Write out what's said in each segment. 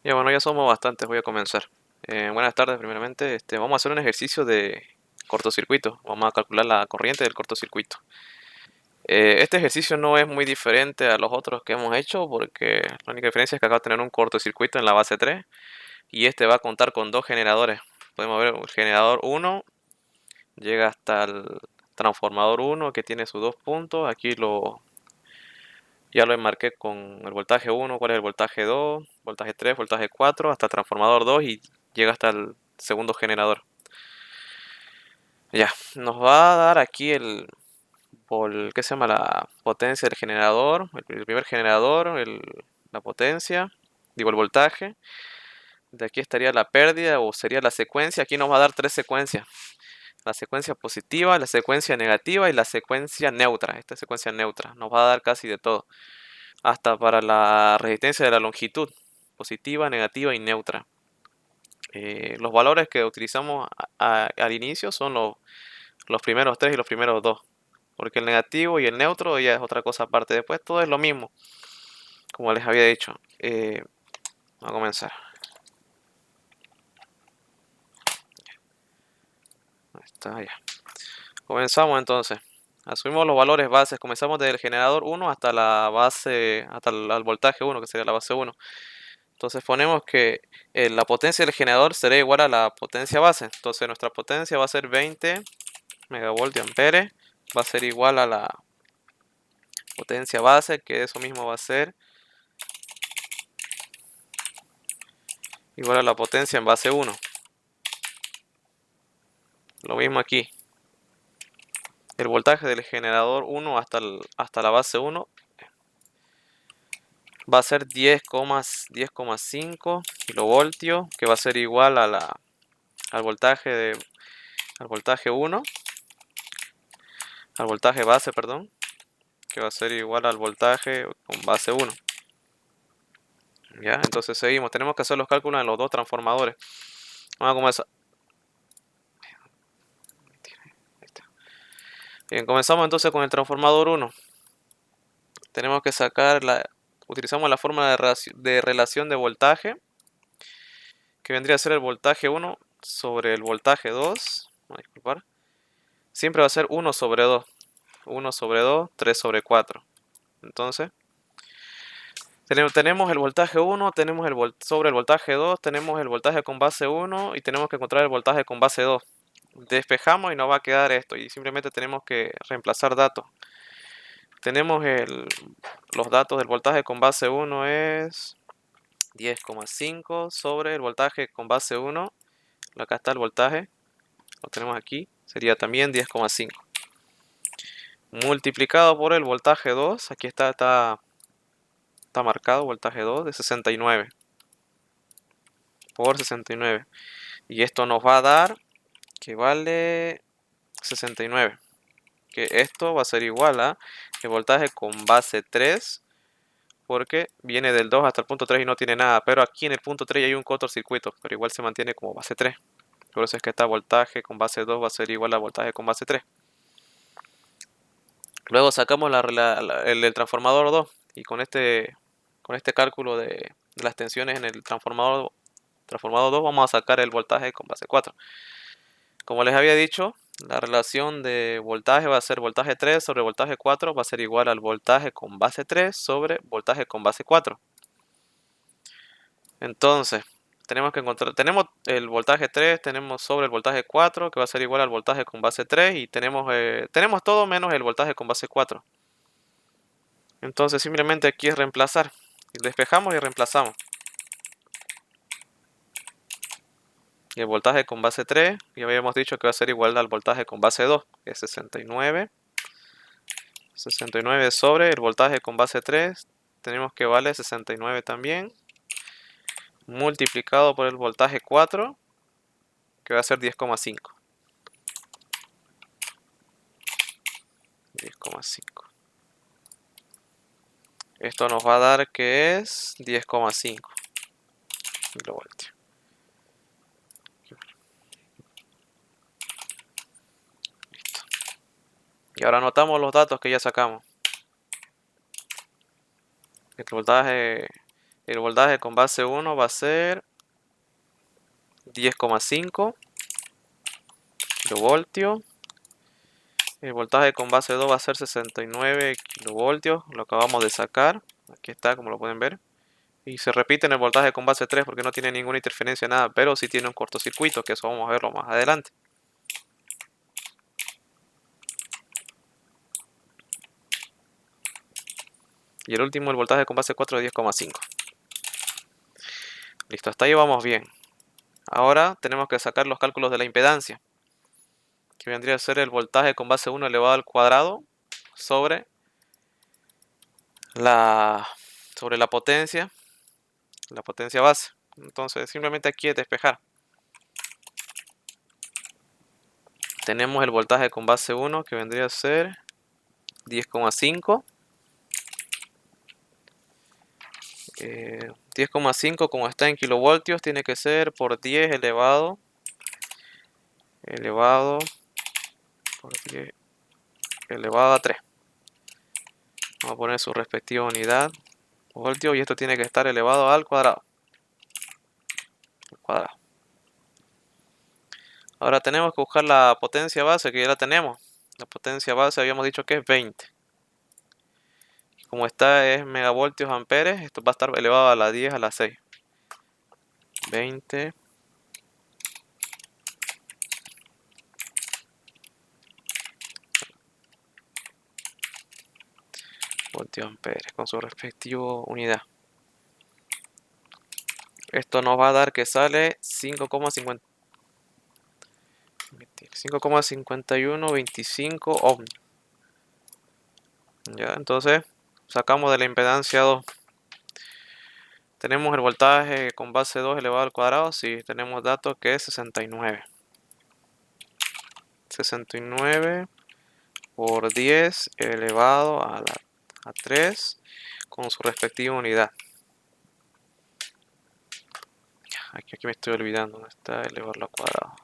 Ya bueno, ya somos bastantes, voy a comenzar. Buenas tardes, primeramente. Vamos a hacer un ejercicio de cortocircuito. Vamos a calcular la corriente del cortocircuito. Este ejercicio no es muy diferente a los otros que hemos hecho porque la única diferencia es que acá va a tener un cortocircuito en la base 3 y este va a contar con dos generadores. Podemos ver el generador 1 llega hasta el transformador 1 que tiene sus dos puntos. Ya lo enmarqué con el voltaje 1, cuál es el voltaje 2, voltaje 3, voltaje 4, hasta el transformador 2 y llega hasta el segundo generador. Ya, nos va a dar aquí ¿qué se llama? La potencia del generador, el primer generador, la potencia, digo el voltaje. De aquí estaría la pérdida o sería la secuencia. Aquí nos va a dar tres secuencias. La secuencia positiva, la secuencia negativa y la secuencia neutra. Esta secuencia neutra nos va a dar casi de todo. Hasta para la resistencia de la longitud, positiva, negativa y neutra. Los valores que utilizamos al inicio son los primeros tres y los primeros dos, porque el negativo y el neutro ya es otra cosa aparte. Después todo es lo mismo, como les había dicho. Vamos a comenzar. Ahí está, ya. Comenzamos entonces. Asumimos los valores bases. Comenzamos desde el generador 1 hasta la base, hasta el voltaje 1, que sería la base 1. Entonces ponemos que la potencia del generador será igual a la potencia base. Entonces nuestra potencia va a ser 20 megavolt de ampere. Va a ser igual a la potencia base, que eso mismo va a ser igual a la potencia en base 1. Lo mismo aquí. El voltaje del generador 1 hasta la base 1 va a ser 10,5 kilovoltios, que va a ser igual al al voltaje 1, al voltaje base, perdón, que va a ser igual al voltaje con base 1. ¿Ya? Entonces seguimos. Tenemos que hacer los cálculos en los dos transformadores. Vamos a comenzar. Bien, comenzamos entonces con el transformador 1. Tenemos que utilizamos la fórmula de relación de voltaje, que vendría a ser el voltaje 1 sobre el voltaje 2. No, disculpar. Siempre va a ser 1 sobre 2. 1 sobre 2, 3 sobre 4. Entonces, tenemos el voltaje 1, tenemos sobre el voltaje 2, tenemos el voltaje con base 1 y tenemos que encontrar el voltaje con base 2. Despejamos y nos va a quedar esto y simplemente tenemos que reemplazar datos. Tenemos los datos del voltaje con base 1 es 10,5 sobre el voltaje con base 1. Acá está el voltaje, lo tenemos aquí, sería también 10,5. Multiplicado por el voltaje 2, aquí está marcado voltaje 2 de 69 por 69. Y esto nos va a dar que vale 69. Que esto va a ser igual a el voltaje con base 3 porque viene del 2 hasta el punto 3 y no tiene nada, pero aquí en el punto 3 ya hay un cortocircuito, pero igual se mantiene como base 3. Por eso es que esta voltaje con base 2 va a ser igual a voltaje con base 3. Luego sacamos el transformador 2 y con este cálculo de las tensiones en el transformador 2 vamos a sacar el voltaje con base 4. Como les había dicho, la relación de voltaje va a ser voltaje 3 sobre voltaje 4 va a ser igual al voltaje con base 3 sobre voltaje con base 4. Entonces, tenemos el voltaje 3, tenemos sobre el voltaje 4 que va a ser igual al voltaje con base 3 y tenemos todo menos el voltaje con base 4. Entonces simplemente aquí es reemplazar. Despejamos y reemplazamos. Y el voltaje con base 3, ya habíamos dicho que va a ser igual al voltaje con base 2, que es 69. 69 sobre el voltaje con base 3, tenemos que vale 69 también, multiplicado por el voltaje 4, que va a ser 10,5. 10,5. Esto nos va a dar que es 10,5 kilovoltios. Listo. Y ahora anotamos los datos que ya sacamos. El voltaje El voltaje con base 1 va a ser 10,5 kilovoltios. El voltaje con base 2 va a ser 69 kilovoltios, lo acabamos de sacar. Aquí está, como lo pueden ver. Y se repite en el voltaje con base 3 porque no tiene ninguna interferencia, nada, pero sí tiene un cortocircuito, que eso vamos a verlo más adelante. Y el último, el voltaje con base 4 de 10,5. Listo, hasta ahí vamos bien. Ahora tenemos que sacar los cálculos de la impedancia, que vendría a ser el voltaje con base 1 elevado al cuadrado sobre la, sobre la potencia base. Entonces simplemente aquí es despejar. Tenemos el voltaje con base 1 que vendría a ser 10,5. 10,5 como está en kilovoltios tiene que ser por 10 elevado por 10 elevado a 3. Vamos a poner su respectiva unidad, voltio, y esto tiene que estar elevado al cuadrado. Ahora tenemos que buscar la potencia base, que ya la tenemos. La potencia base habíamos dicho que es 20. Como está es megavoltios amperes, esto va a estar elevado a la 10 a la 6. 20 voltios amperes con su respectiva unidad. Esto nos va a dar que sale 5,5125 ohms. Ya, entonces sacamos de la impedancia 2. Tenemos el voltaje con base 2 elevado al cuadrado. Sí, tenemos datos que es 69. 69 por 10 elevado a 3 con su respectiva unidad. Aquí me estoy olvidando dónde está elevarlo al cuadrado.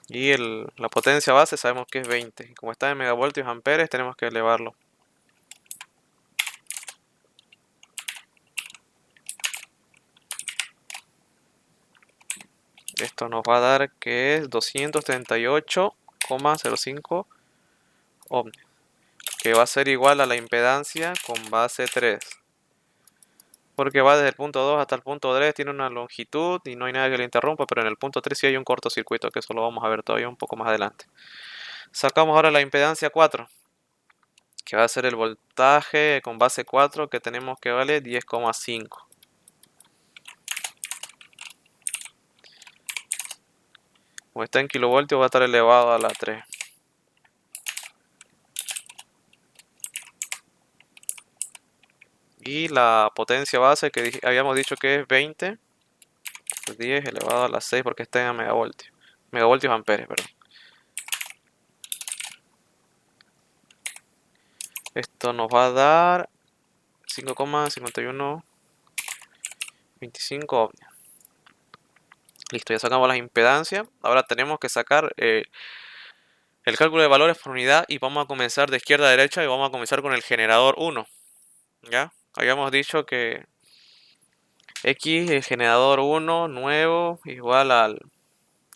Y la potencia base sabemos que es 20. Y como está en megavoltios amperes, tenemos que elevarlo. Esto nos va a dar que es 238,05 ohms, que va a ser igual a la impedancia con base 3. Porque va desde el punto 2 hasta el punto 3, tiene una longitud y no hay nada que le interrumpa, pero en el punto 3 sí hay un cortocircuito, que eso lo vamos a ver todavía un poco más adelante. Sacamos ahora la impedancia 4, que va a ser el voltaje con base 4, que tenemos que vale 10,5. Como está en kilovoltios va a estar elevado a la 3. Y la potencia base que habíamos dicho que es 20 por 10 elevado a la 6 porque está en megavoltios. Megavoltios amperes, perdón. Esto nos va a dar 5,5125 ohms. Listo, ya sacamos las impedancias. Ahora tenemos que sacar el cálculo de valores por unidad y vamos a comenzar de izquierda a derecha y vamos a comenzar con el generador 1. ¿Ya? Habíamos dicho que X, el generador 1 nuevo, igual al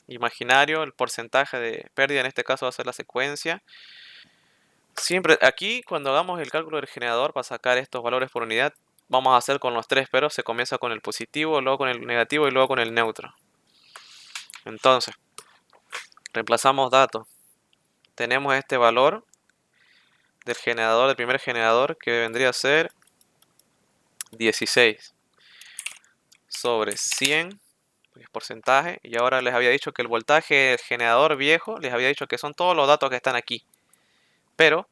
imaginario, el porcentaje de pérdida, en este caso va a ser la secuencia. Siempre aquí, cuando hagamos el cálculo del generador para sacar estos valores por unidad, vamos a hacer con los tres, pero se comienza con el positivo, luego con el negativo y luego con el neutro. Entonces, reemplazamos datos. Tenemos este valor del generador, del primer generador, que vendría a ser 16 sobre 100, es porcentaje. Y ahora les había dicho que el voltaje del generador viejo, les había dicho que son todos los datos que están aquí. Pero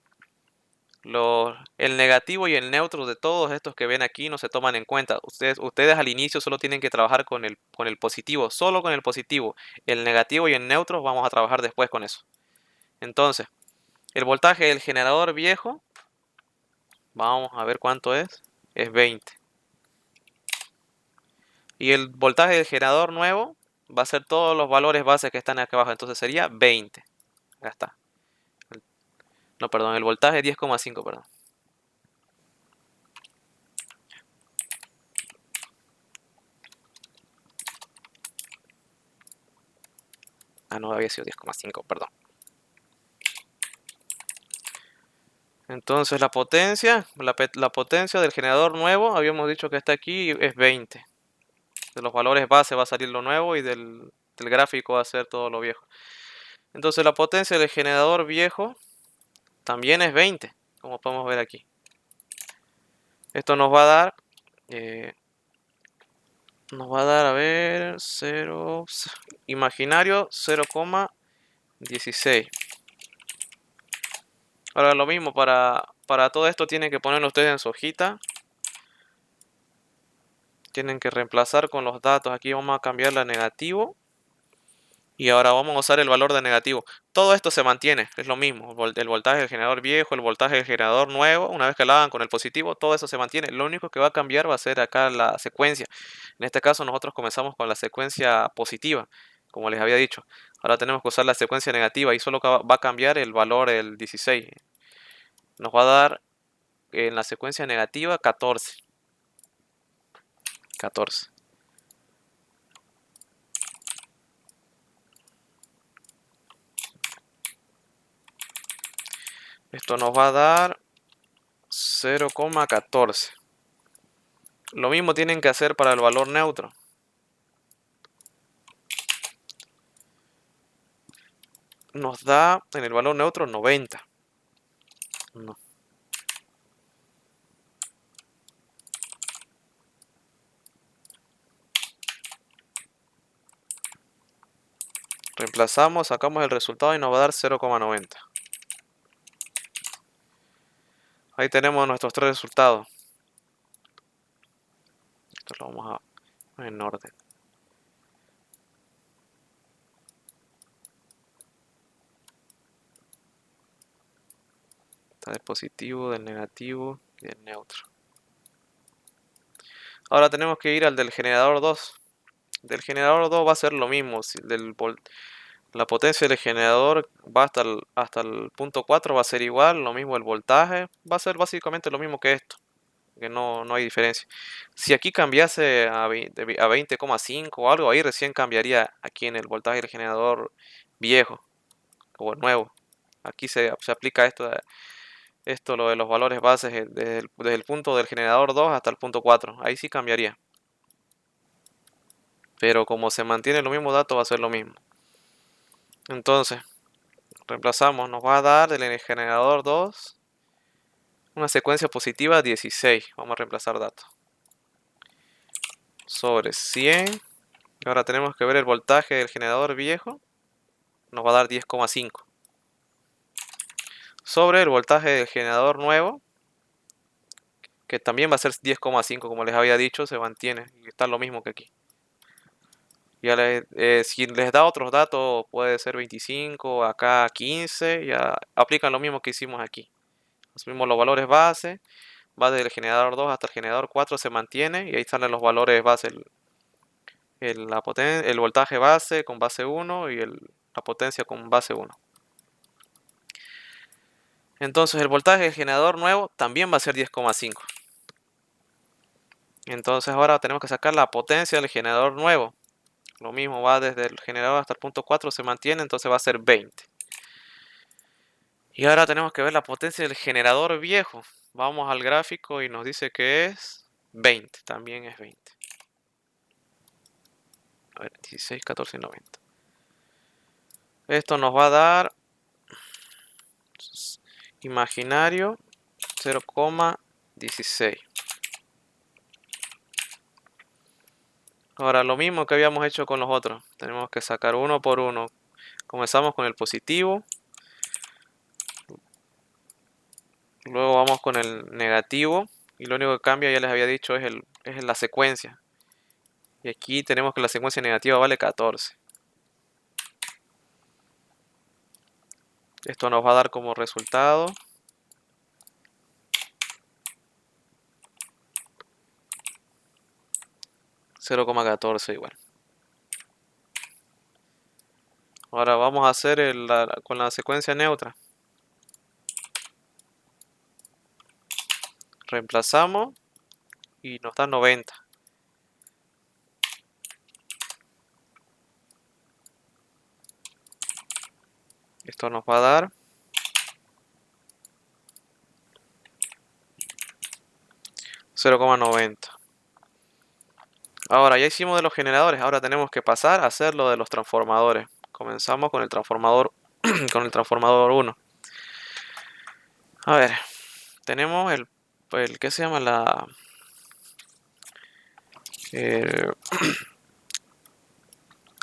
el negativo y el neutro de todos estos que ven aquí no se toman en cuenta. Ustedes al inicio solo tienen que trabajar con el positivo, solo con el positivo. El negativo y el neutro vamos a trabajar después con eso. Entonces, el voltaje del generador viejo, vamos a ver cuánto es 20. Y el voltaje del generador nuevo va a ser todos los valores bases que están aquí abajo, entonces sería 20. Ya está. No, perdón, el voltaje 10,5, perdón. Ah, no, había sido 10,5, perdón. Entonces la potencia del generador nuevo, habíamos dicho que está aquí, es 20. De los valores base va a salir lo nuevo y del gráfico va a ser todo lo viejo. Entonces la potencia del generador viejo también es 20, como podemos ver aquí. Esto eh, nos va a dar, a ver, 0, imaginario 0,16. Ahora lo mismo, para todo esto tienen que ponerlo ustedes en su hojita. Tienen que reemplazar con los datos. Aquí vamos a cambiarle a negativo. Y ahora vamos a usar el valor de negativo. Todo esto se mantiene, es lo mismo. El voltaje del generador viejo, el voltaje del generador nuevo. Una vez que lo hagan con el positivo, todo eso se mantiene. Lo único que va a cambiar va a ser acá la secuencia. En este caso nosotros comenzamos con la secuencia positiva, como les había dicho. Ahora tenemos que usar la secuencia negativa y solo va a cambiar el valor del 16. Nos va a dar en la secuencia negativa 14. 14. Esto nos va a dar 0,14. Lo mismo tienen que hacer para el valor neutro. Nos da en el valor neutro 90. No. Reemplazamos, sacamos el resultado y nos va a dar 0,90. Ahí tenemos nuestros tres resultados. Esto lo vamos a poner en orden. Está del positivo, del negativo y del neutro. Ahora tenemos que ir al del generador 2. Del generador 2 va a ser lo mismo. Si la potencia del generador va hasta el punto 4, va a ser igual. Lo mismo el voltaje. Va a ser básicamente lo mismo que esto. Que no hay diferencia. Si aquí cambiase a 20,5 o algo, ahí recién cambiaría aquí en el voltaje del generador viejo o el nuevo. Aquí se aplica esto lo de los valores bases desde el punto del generador 2 hasta el punto 4. Ahí sí cambiaría. Pero como se mantiene los mismos datos, va a ser lo mismo. Entonces, reemplazamos. Nos va a dar del generador 2 una secuencia positiva 16. Vamos a reemplazar datos. Sobre 100. Ahora tenemos que ver el voltaje del generador viejo. Nos va a dar 10,5. Sobre el voltaje del generador nuevo, que también va a ser 10,5, como les había dicho, se mantiene. Y está lo mismo que aquí. Si les da otros datos, puede ser 25, acá 15. Ya aplican lo mismo que hicimos aquí. Asumimos los valores base. Va desde el generador 2 hasta el generador 4, se mantiene. Y ahí salen los valores base. El voltaje base con base 1 y la potencia con base 1. Entonces el voltaje del generador nuevo también va a ser 10,5. Entonces ahora tenemos que sacar la potencia del generador nuevo. Lo mismo va desde el generador hasta el punto 4, se mantiene, entonces va a ser 20. Y ahora tenemos que ver la potencia del generador viejo. Vamos al gráfico y nos dice que es 20, también es 20. A ver, 16, 14 y 90. Esto nos va a dar imaginario 0,16. Ahora lo mismo que habíamos hecho con los otros. Tenemos que sacar uno por uno. Comenzamos con el positivo. Luego vamos con el negativo. Y lo único que cambia, ya les había dicho, es la secuencia. Y aquí tenemos que la secuencia negativa vale 14. Esto nos va a dar como resultado 0,14 igual. Ahora vamos a hacer con la secuencia neutra. Reemplazamos y nos da 90. Esto nos va a dar 0,90. Ahora ya hicimos de los generadores, ahora tenemos que pasar a hacer lo de los transformadores. Comenzamos con el transformador con el transformador 1. A ver, tenemos el ¿qué se llama? Eh,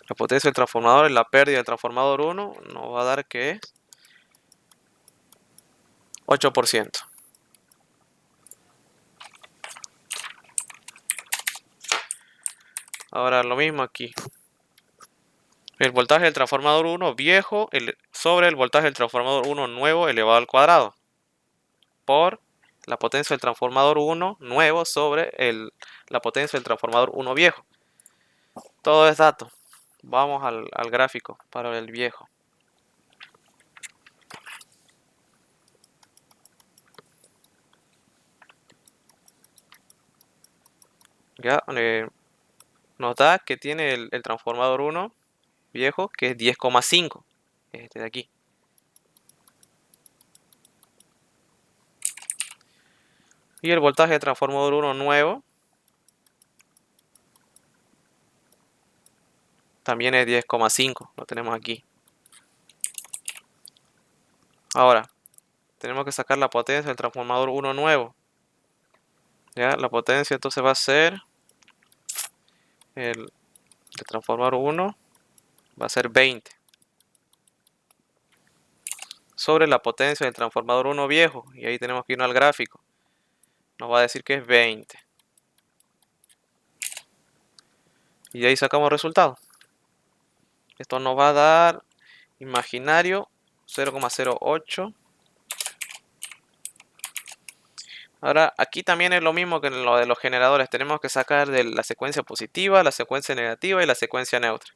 la potencia del transformador, la pérdida del transformador 1 nos va a dar que es 8%. Ahora lo mismo aquí. El voltaje del transformador 1 viejo sobre el voltaje del transformador 1 nuevo elevado al cuadrado. Por la potencia del transformador 1 nuevo sobre la potencia del transformador 1 viejo. Todo es dato. Vamos al gráfico para el viejo. Ya nos da que tiene el transformador 1 viejo, que es 10,5. Es este de aquí. Y el voltaje de transformador 1 nuevo también es 10,5. Lo tenemos aquí. Ahora, tenemos que sacar la potencia del transformador 1 nuevo. Ya, la potencia entonces va a ser el transformador 1 va a ser 20 sobre la potencia del transformador 1 viejo, y ahí tenemos que irnos al gráfico. Nos va a decir que es 20 y de ahí sacamos resultado. Esto nos va a dar imaginario 0,08. Ahora aquí también es lo mismo que en lo de los generadores, tenemos que sacar de la secuencia positiva, la secuencia negativa y la secuencia neutra.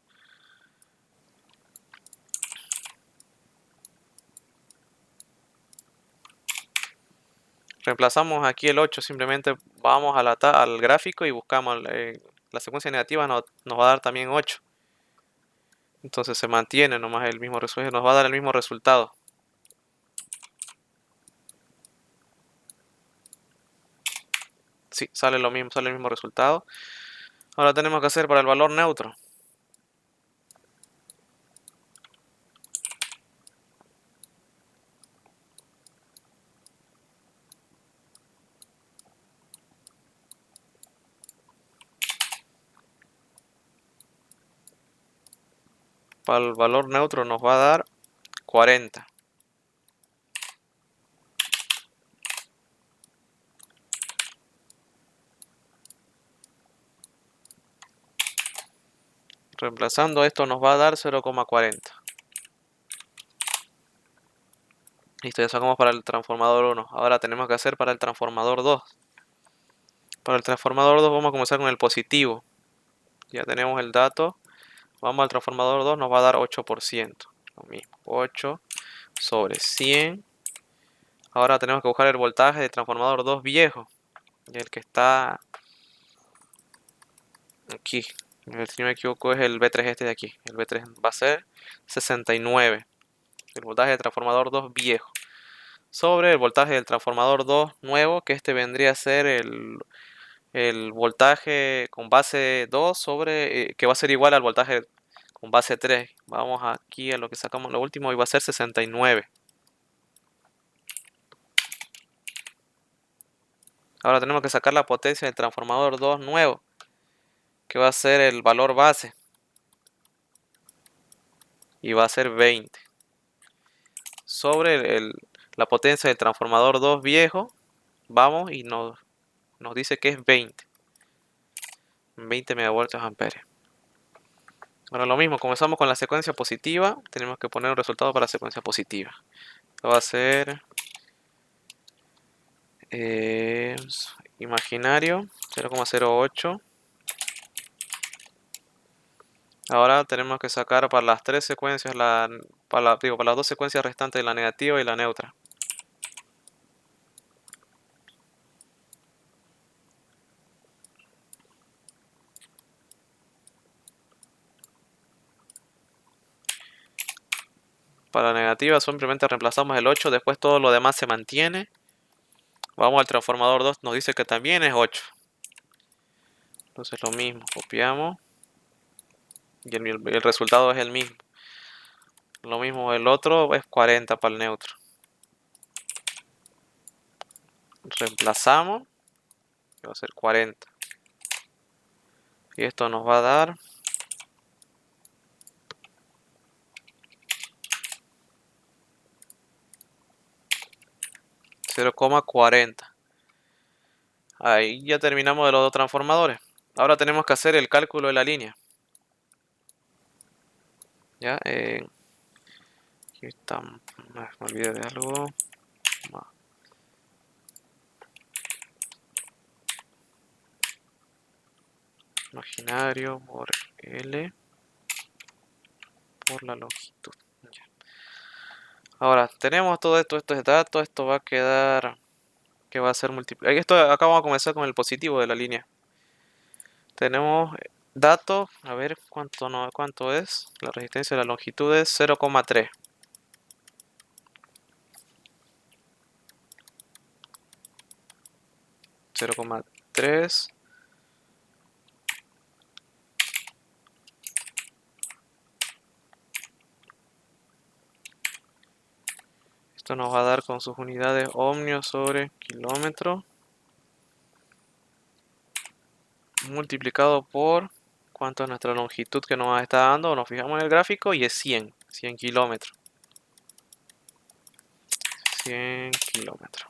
Reemplazamos aquí el 8, simplemente vamos al gráfico y buscamos la secuencia negativa, nos va a dar también 8. Entonces se mantiene nomás el mismo resultado, nos va a dar el mismo resultado. Sí, sale lo mismo, sale el mismo resultado. Ahora tenemos que hacer para el valor neutro. Para el valor neutro nos va a dar 40. Reemplazando esto nos va a dar 0,40. Listo, ya sacamos para el transformador 1. Ahora tenemos que hacer para el transformador 2. Para el transformador 2 vamos a comenzar con el positivo. Ya tenemos el dato. Vamos al transformador 2, nos va a dar 8%. Lo mismo, 8 sobre 100. Ahora tenemos que buscar el voltaje del transformador 2 viejo. Y el que está aquí, si no me equivoco, es el B3 este de aquí. El B3 va a ser 69. El voltaje del transformador 2 viejo. Sobre el voltaje del transformador 2 nuevo, que este vendría a ser el voltaje con base 2 sobre, que va a ser igual al voltaje con base 3. Vamos aquí a lo que sacamos lo último y va a ser 69. Ahora tenemos que sacar la potencia del transformador 2 nuevo, que va a ser el valor base. Y va a ser 20. Sobre la potencia del transformador 2 viejo, vamos y nos dice que es 20. 20 megavoltios amperes. Ahora lo mismo, comenzamos con la secuencia positiva, tenemos que poner un resultado para la secuencia positiva. Va a ser imaginario 0,08. Ahora tenemos que sacar para las tres secuencias, para las dos secuencias restantes, la negativa y la neutra. Para la negativa simplemente reemplazamos el 8, después todo lo demás se mantiene. Vamos al transformador 2, nos dice que también es 8. Entonces lo mismo, copiamos y el resultado es el mismo. Lo mismo el otro es 40 para el neutro. Reemplazamos, que va a ser 40. Y esto nos va a dar 0,40. Ahí ya terminamos de los dos transformadores. Ahora tenemos que hacer el cálculo de la línea. Ya, aquí está, me olvidé de algo. Imaginario por L por la longitud. Ya. Ahora, tenemos todo esto, estos datos, esto va a quedar, que va a ser multiplicado. Esto acá vamos a comenzar con el positivo de la línea. Tenemos datos, a ver cuánto es. La resistencia de la longitud es 0,3. 0,3. Esto nos va a dar con sus unidades ohmios sobre kilómetro multiplicado por cuánto es nuestra longitud que nos está dando. Nos fijamos en el gráfico y es 100 kilómetros. 100 kilómetros.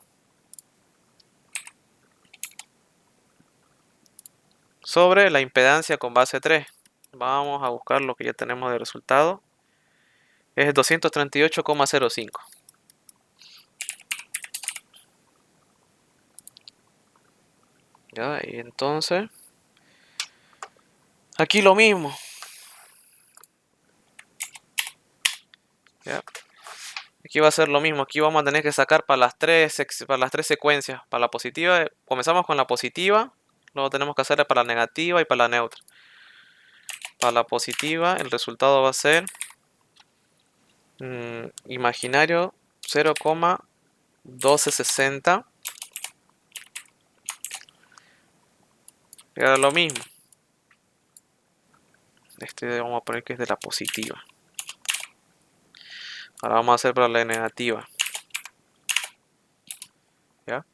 Sobre la impedancia con base 3. Vamos a buscar lo que ya tenemos de resultado. Es 238,05. Ya, y entonces aquí lo mismo. Ya. Aquí va a ser lo mismo. Aquí vamos a tener que sacar para las tres secuencias. Para la positiva, comenzamos con la positiva. Luego tenemos que hacerle para la negativa y para la neutra. Para la positiva, el resultado va a ser imaginario 0,1260. Era lo mismo. Este vamos a poner que es de la positiva. Ahora vamos a hacer para la negativa. ¿Ya?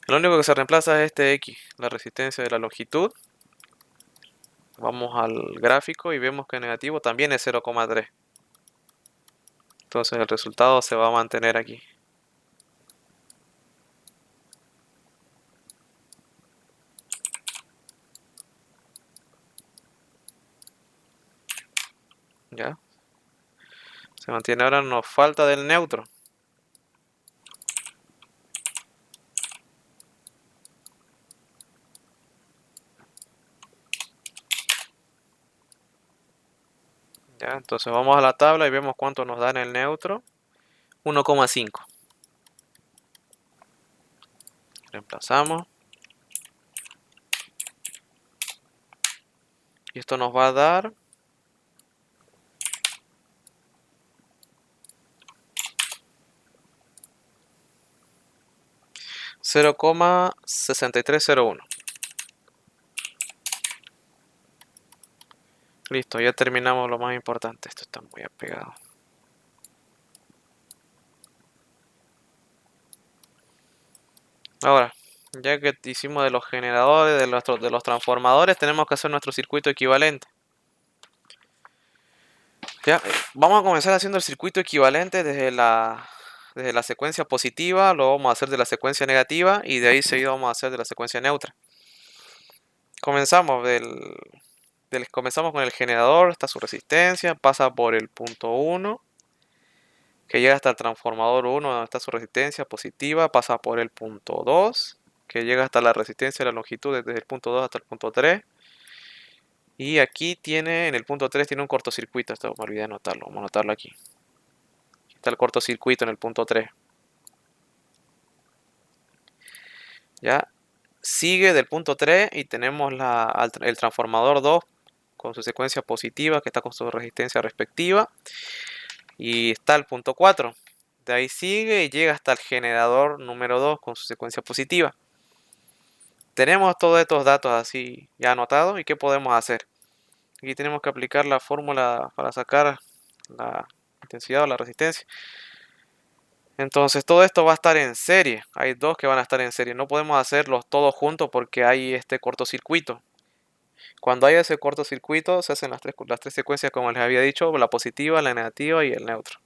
Lo único que se reemplaza es este X, la resistencia de la longitud. Vamos al gráfico y vemos que el negativo también es 0,3. Entonces el resultado se va a mantener aquí. ¿Ya? Se mantiene. Ahora, nos falta del neutro. ¿Ya? Entonces vamos a la tabla y vemos cuánto nos da en el neutro. 1,5. Reemplazamos. Y esto nos va a dar 0,6301. Listo, ya terminamos lo más importante. Esto está muy apegado. Ahora, ya que hicimos de los generadores, de los transformadores, tenemos que hacer nuestro circuito equivalente. Ya, vamos a comenzar haciendo el circuito equivalente desde la secuencia positiva, lo vamos a hacer de la secuencia negativa y de ahí seguido vamos a hacer de la secuencia neutra. Comenzamos comenzamos con el generador, está su resistencia, pasa por el punto 1, que llega hasta el transformador 1, donde está su resistencia positiva, pasa por el punto 2, que llega hasta la resistencia de la longitud desde el punto 2 hasta el punto 3. Y aquí en el punto 3 tiene un cortocircuito, esto me olvidé de anotarlo, vamos a anotarlo aquí. Aquí está el cortocircuito en el punto 3. Ya, sigue del punto 3 y tenemos el transformador 2 con su secuencia positiva que está con su resistencia respectiva. y está el punto 4. De ahí sigue y llega hasta el generador número 2 con su secuencia positiva. Tenemos todos estos datos así ya anotados y ¿qué podemos hacer? Aquí tenemos que aplicar la fórmula para sacar la intensidad o la resistencia. Entonces todo esto va a estar en serie. Hay dos que van a estar en serie. No podemos hacerlos todos juntos porque hay este cortocircuito. Cuando hay ese cortocircuito se hacen las tres secuencias como les había dicho, la positiva, la negativa y el neutro.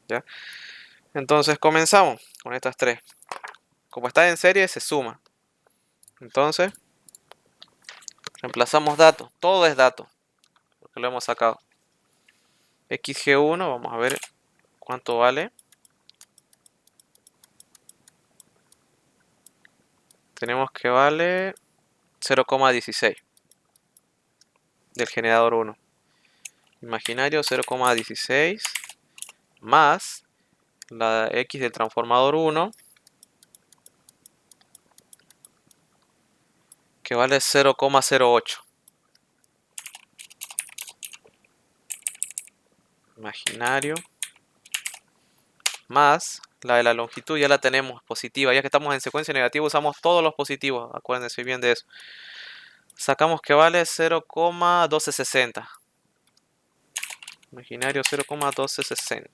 ¿Ya? Entonces comenzamos con estas tres. Como está en serie se suma. Entonces reemplazamos datos. Todo es dato. Porque lo hemos sacado. XG1, vamos a ver cuánto vale. Tenemos que vale 0,16 del generador 1. Imaginario 0,16 más la X del transformador 1 que vale 0,08. Imaginario más la de la longitud ya la tenemos positiva. Ya que estamos en secuencia negativa usamos todos los positivos. Acuérdense bien de eso. Sacamos que vale 0,1260. Imaginario 0,1260.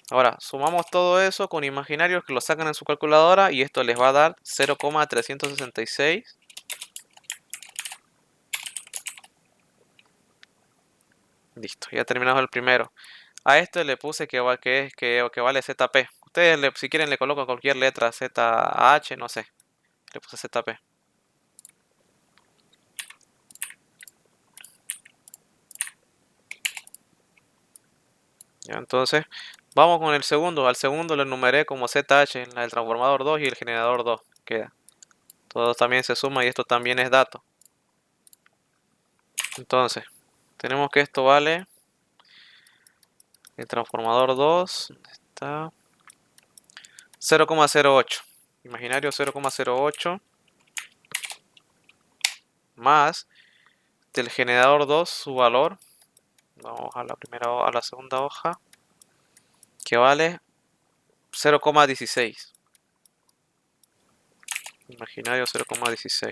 Ahora, sumamos todo eso con imaginarios que lo sacan en su calculadora y esto les va a dar 0,366. Listo, ya terminamos el primero. A este le puse que vale ZP. Ustedes si quieren le colocan cualquier letra, ZH, no sé. Le puse ZP. Ya, entonces, vamos con el segundo. Al segundo lo enumeré como ZH, en el transformador 2 y el generador 2. Queda. Todo también se suma y esto también es dato. Entonces, tenemos que esto vale el transformador 2. ¿Dónde está? 0,08. Imaginario 0,08 más del generador 2 su valor. Vamos a la segunda hoja que vale 0,16. Imaginario 0,16.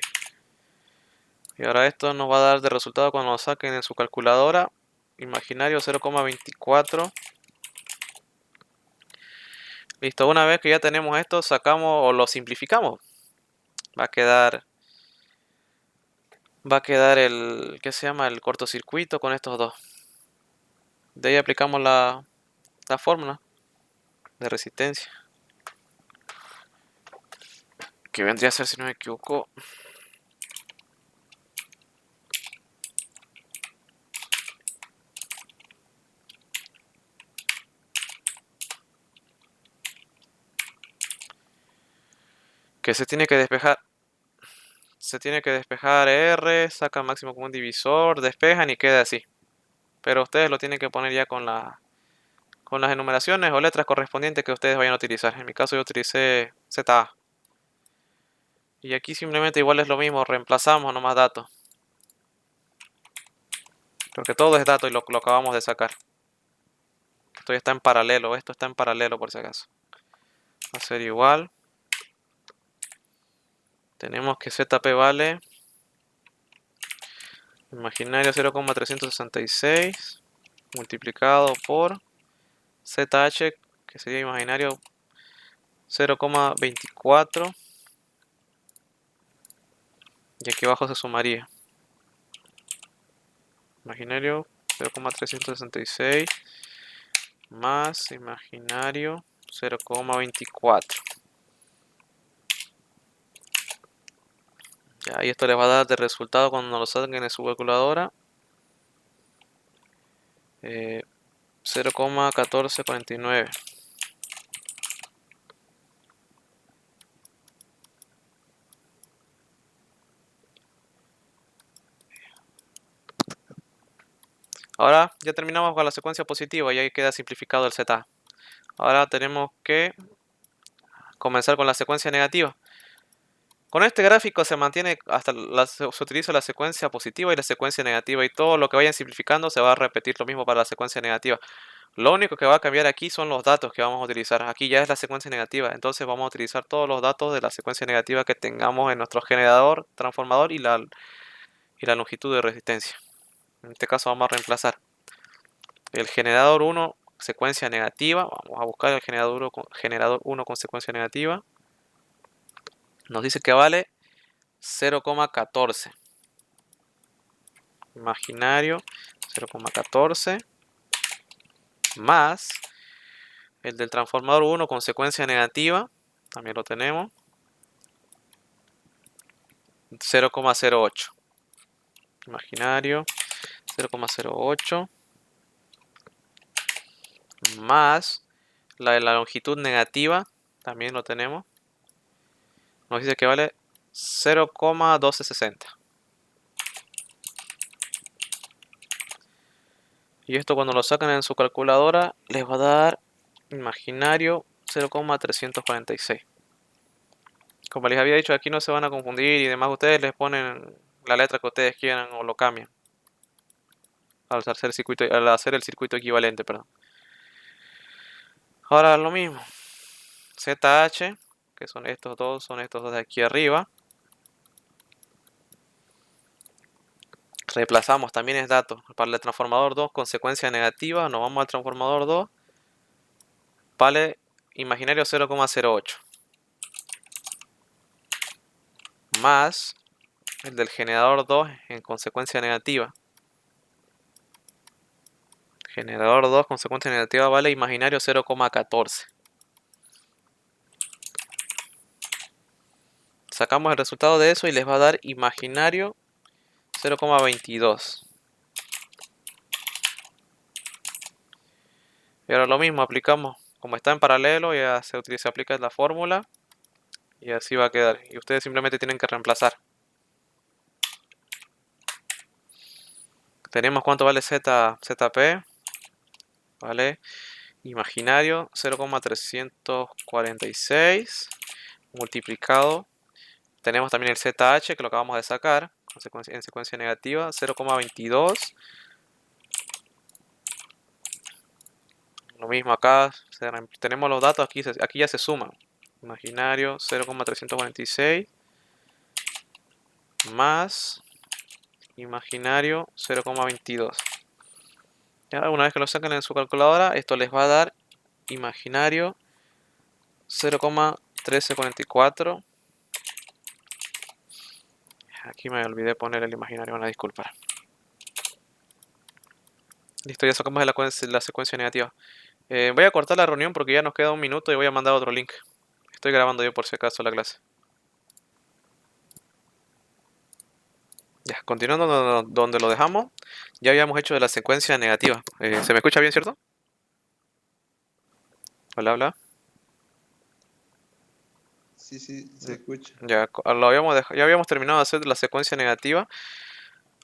Y ahora esto nos va a dar de resultado cuando lo saquen en su calculadora. Imaginario 0,24. Listo, una vez que ya tenemos esto, sacamos o lo simplificamos. Va a quedar el, ¿qué se llama? El cortocircuito con estos dos. De ahí aplicamos la fórmula de resistencia. Que vendría a ser, si no me equivoco, que se tiene que despejar. Se tiene que despejar R, saca máximo común divisor, despejan y queda así. Pero ustedes lo tienen que poner ya con las enumeraciones o letras correspondientes que ustedes vayan a utilizar. En mi caso yo utilicé ZA. Y aquí simplemente igual es lo mismo, reemplazamos nomás datos. Porque todo es dato y lo acabamos de sacar. Esto ya está en paralelo, esto está en paralelo por si acaso. Va a ser igual. Tenemos que ZP vale imaginario 0,366 multiplicado por ZH, que sería imaginario 0,24, y aquí abajo se sumaría imaginario 0,366 más imaginario 0,24. Ya, y esto les va a dar de resultado cuando lo saquen en su calculadora 0,1449. Ahora ya terminamos con la secuencia positiva y ahí queda simplificado el Z. Ahora tenemos que comenzar con la secuencia negativa. Con este gráfico se mantiene se utiliza la secuencia positiva y la secuencia negativa, y todo lo que vayan simplificando se va a repetir lo mismo para la secuencia negativa. Lo único que va a cambiar aquí son los datos que vamos a utilizar. Aquí ya es la secuencia negativa, entonces vamos a utilizar todos los datos de la secuencia negativa que tengamos en nuestro generador, transformador y la longitud de resistencia. En este caso vamos a reemplazar el generador 1, secuencia negativa. Vamos a buscar el generador 1 con secuencia negativa. Nos dice que vale 0,14. Imaginario 0,14 más el del transformador 1 con secuencia negativa, también lo tenemos, 0,08. Imaginario 0,08 más la de la longitud negativa, también lo tenemos, nos dice que vale 0,1260. Y esto cuando lo sacan en su calculadora les va a dar imaginario 0,346. Como les había dicho, aquí no se van a confundir y demás, ustedes les ponen la letra que ustedes quieran o lo cambian al hacer el circuito equivalente, perdón. Ahora lo mismo, ZH, que son estos dos de aquí arriba. Reemplazamos también es dato. Para el transformador 2 con secuencia negativa, nos vamos al transformador 2. Vale imaginario 0,08. Más el del generador 2 en consecuencia negativa. Generador 2 consecuencia negativa vale imaginario 0,14. Sacamos el resultado de eso y les va a dar imaginario 0,22. Y ahora lo mismo, aplicamos, como está en paralelo, ya se aplica la fórmula y así va a quedar. Y ustedes simplemente tienen que reemplazar. Tenemos cuánto vale ZP, vale imaginario 0,346 multiplicado. Tenemos también el ZH que lo acabamos de sacar en secuencia negativa, 0,22. Lo mismo acá, tenemos los datos, aquí ya se suman. Imaginario 0,346 más imaginario 0,22. Ya, una vez que lo saquen en su calculadora, esto les va a dar imaginario 0,1344. Aquí me olvidé poner el imaginario, una disculpa. Listo, ya sacamos la secuencia negativa. Voy a cortar la reunión porque ya nos queda un minuto y voy a mandar otro link. Estoy grabando yo por si acaso la clase. Ya, continuando donde lo dejamos, ya habíamos hecho de la secuencia negativa. ¿Se me escucha bien, cierto? Hola, hola. Sí, se escucha. Ya, ya habíamos terminado de hacer la secuencia negativa.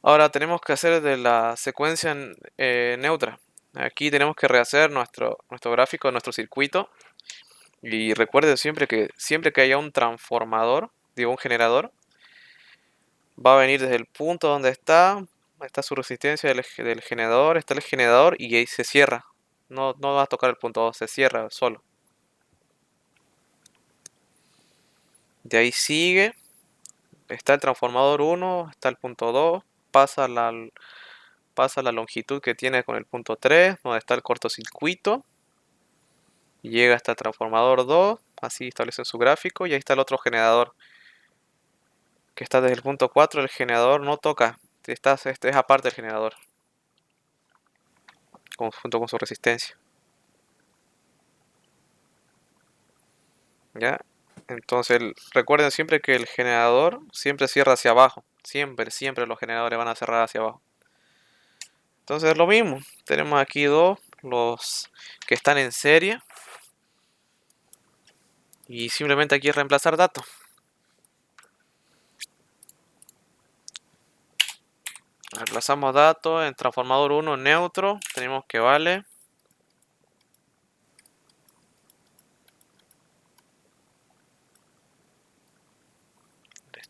Ahora tenemos que hacer de la secuencia neutra. Aquí tenemos que rehacer nuestro gráfico, nuestro circuito. Y recuerden siempre que haya un transformador, digo un generador, va a venir desde el punto donde está su resistencia del generador, está el generador y ahí se cierra. No va a tocar el punto 2, se cierra solo. De ahí sigue, está el transformador 1, está el punto 2, pasa la longitud que tiene con el punto 3, donde está el cortocircuito, y llega hasta el transformador 2, así establecen su gráfico, y ahí está el otro generador, que está desde el punto 4, el generador no toca, este es aparte del generador, junto con su resistencia. ¿Ya? Entonces recuerden siempre que el generador siempre cierra hacia abajo, siempre los generadores van a cerrar hacia abajo. Entonces es lo mismo, tenemos aquí los que están en serie, y simplemente aquí reemplazar datos. Reemplazamos datos en transformador 1 neutro, tenemos que vale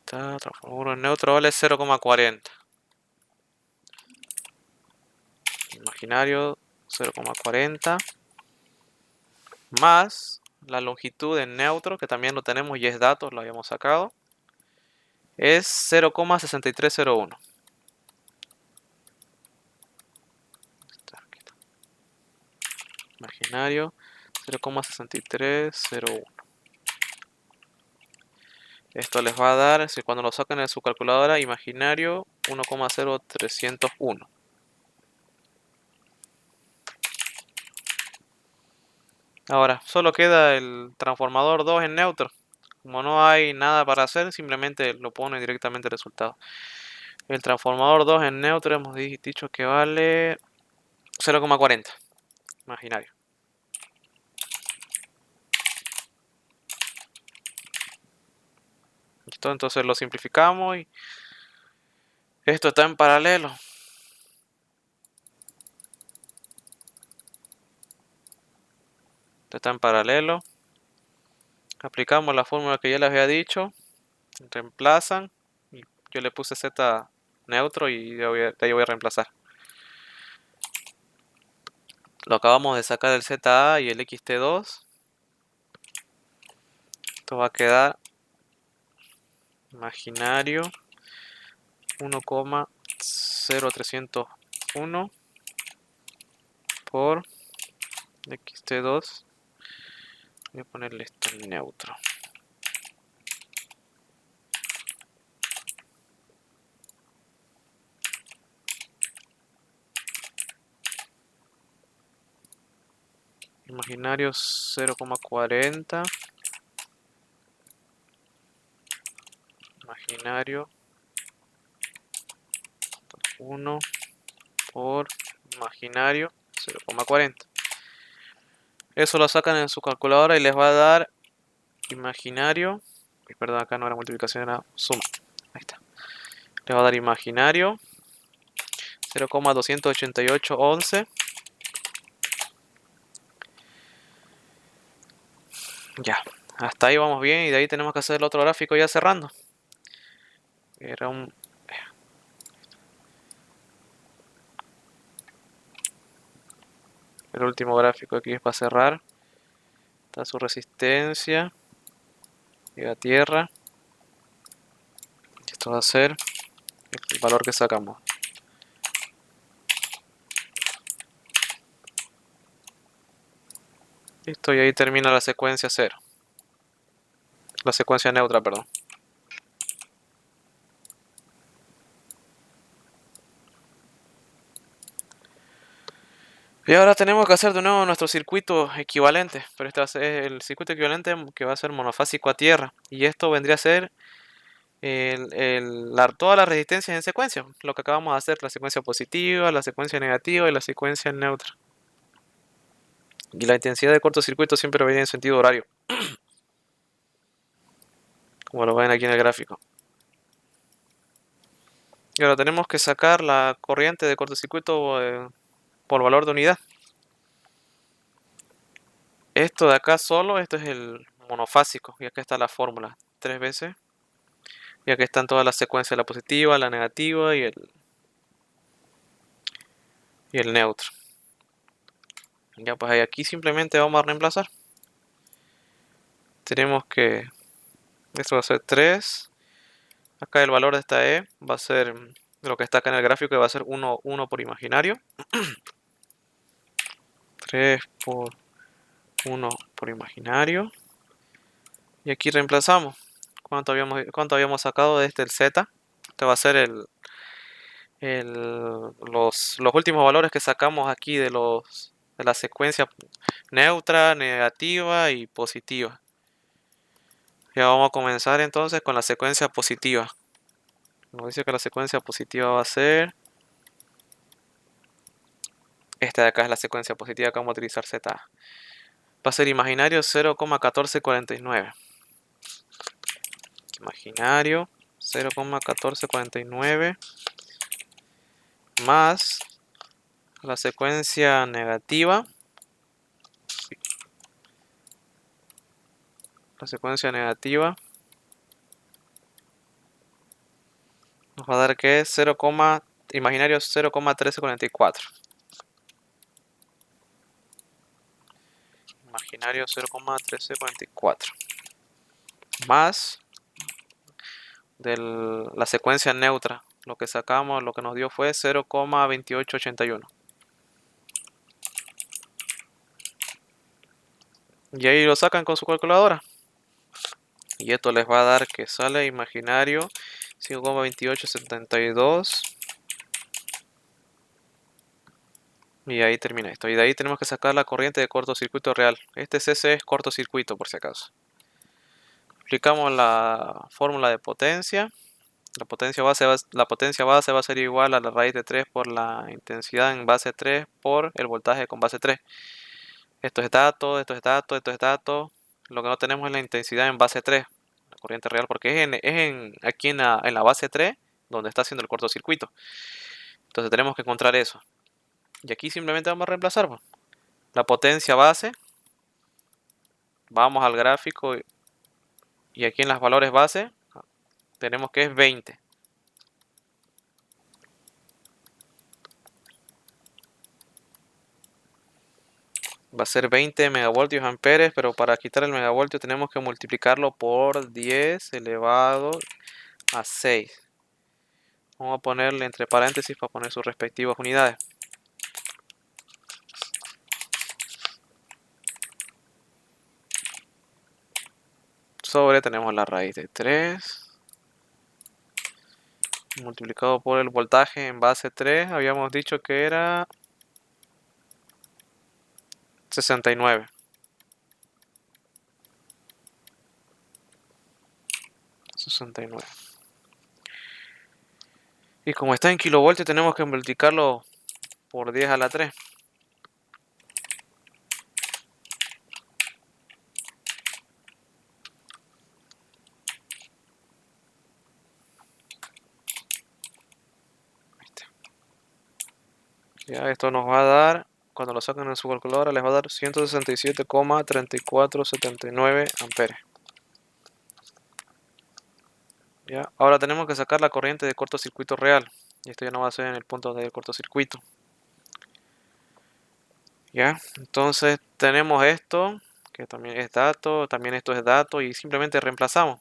Está, transformador 1 en neutro vale 0,40. Imaginario 0,40 más la longitud en neutro, que también lo tenemos y es datos, lo habíamos sacado, es 0,6301. Imaginario 0,6301. Esto les va a dar, si cuando lo sacan en su calculadora, imaginario 1,0301. Ahora, solo queda el transformador 2 en neutro. Como no hay nada para hacer, simplemente lo pone directamente el resultado. El transformador 2 en neutro hemos dicho que vale 0,40. Imaginario. ¿Listo? Entonces lo simplificamos y esto está en paralelo. Esto está en paralelo. Aplicamos la fórmula que ya les había dicho. Reemplazan. Y yo le puse Z neutro y de ahí voy a reemplazar. Lo acabamos de sacar del ZA y el XT2. Esto va a quedar imaginario 1,0301 por XT2. Voy a ponerle esto en neutro. Imaginario 0,40. Imaginario 1 por imaginario 0,40. Eso lo sacan en su calculadora y les va a dar imaginario. Perdón, acá no era multiplicación, era suma. Ahí está. Les va a dar imaginario 0,28811. Ya, hasta ahí vamos bien y de ahí tenemos que hacer el otro gráfico ya cerrando. Era el último gráfico aquí es para cerrar. Está su resistencia. Llega a tierra. Y esto va a ser el valor que sacamos. Listo, y ahí termina la secuencia 0. La secuencia neutra, perdón. Y ahora tenemos que hacer de nuevo nuestro circuito equivalente, pero este va a ser el circuito equivalente que va a ser monofásico a tierra. Y esto vendría a ser todas las resistencias en secuencia, lo que acabamos de hacer, la secuencia positiva, la secuencia negativa y la secuencia neutra. Y la intensidad de cortocircuito siempre va a ir en sentido horario, como lo ven aquí en el gráfico. Y ahora tenemos que sacar la corriente de cortocircuito por valor de unidad. Esto de acá solo, esto es el monofásico, y acá está la fórmula, 3 veces. Y aquí están todas las secuencias, la positiva, la negativa y el neutro. Ya pues ahí aquí simplemente vamos a reemplazar. Tenemos que, esto va a ser 3. Acá el valor de esta E va a ser lo que está acá en el gráfico, que va a ser 1 por imaginario. 3 por 1 por imaginario. Y aquí reemplazamos. ¿Cuánto habíamos sacado de el Z? Este va a ser los últimos valores que sacamos aquí de la secuencia neutra, negativa y positiva. Ya vamos a comenzar entonces con la secuencia positiva. Nos dice que la secuencia positiva va a ser esta de acá, es la secuencia positiva que vamos a utilizar Z. Va a ser imaginario 0,1449. Imaginario 0,1449 más la secuencia negativa. La secuencia negativa Nos va a dar que es 0, imaginario 0,1344. Imaginario 0,1344. Más de la secuencia neutra. Lo que sacamos, lo que nos dio fue 0,2881. Y ahí lo sacan con su calculadora. Y esto les va a dar que sale imaginario 5,2872. Y ahí termina esto. Y de ahí tenemos que sacar la corriente de cortocircuito real. Este CC es cortocircuito por si acaso. Aplicamos la fórmula de potencia. La potencia base va a ser igual a la raíz de 3 por la intensidad en base 3 por el voltaje con base 3. Esto es dato, esto es dato, esto es dato. Lo que no tenemos es la intensidad en base 3, la corriente real, porque aquí en la base 3 donde está haciendo el cortocircuito. Entonces tenemos que encontrar eso. Y aquí simplemente vamos a reemplazar pues, la potencia base. Vamos al gráfico y aquí en los valores base tenemos que es 20. Va a ser 20 megavoltios amperes, pero para quitar el megavoltio tenemos que multiplicarlo por 10 elevado a 6. Vamos a ponerle entre paréntesis para poner sus respectivas unidades. Sobre tenemos la raíz de 3 multiplicado por el voltaje en base 3. Habíamos dicho que era 69. 69. Y como está en kilovoltios tenemos que multiplicarlo por 10 a la 3. Ya esto nos va a dar, cuando lo saquen en su calculadora, les va a dar 167,3479 amperes. Ya, ahora tenemos que sacar la corriente de cortocircuito real. Y esto ya no va a ser en el punto del cortocircuito. Ya, entonces tenemos esto, que también es dato, también esto es dato, y simplemente reemplazamos.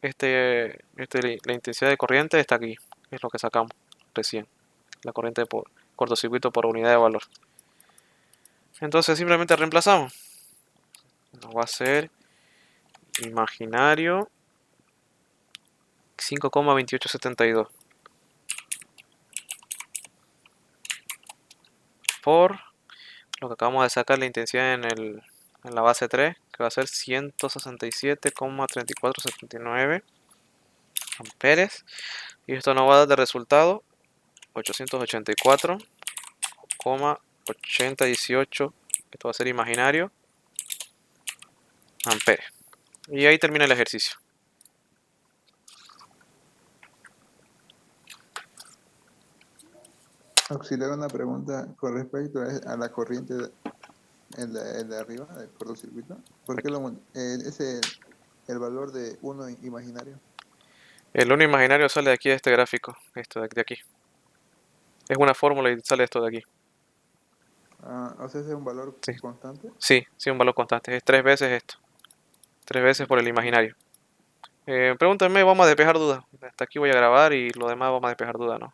La intensidad de corriente está aquí, es lo que sacamos recién. La corriente por cortocircuito por unidad de valor. Entonces simplemente reemplazamos. Nos va a ser imaginario 5,2872 por lo que acabamos de sacar la intensidad en la base 3, que va a ser 167,3479 amperes. Y esto nos va a dar de resultado 884,8018. Esto va a ser imaginario amperes. Y ahí termina el ejercicio. Auxiliar una pregunta con respecto a la corriente el de arriba del cortocircuito. ¿Por qué es el valor de 1 imaginario? El 1 imaginario sale de aquí de este gráfico, esto de aquí. Es una fórmula y sale esto de aquí. Ah, o sea, ¿ese es un valor Sí, constante? sí, un valor constante. Es 3 veces esto. 3 veces por el imaginario. Pregúntenme, vamos a despejar dudas. Hasta aquí voy a grabar y lo demás vamos a despejar dudas, ¿no?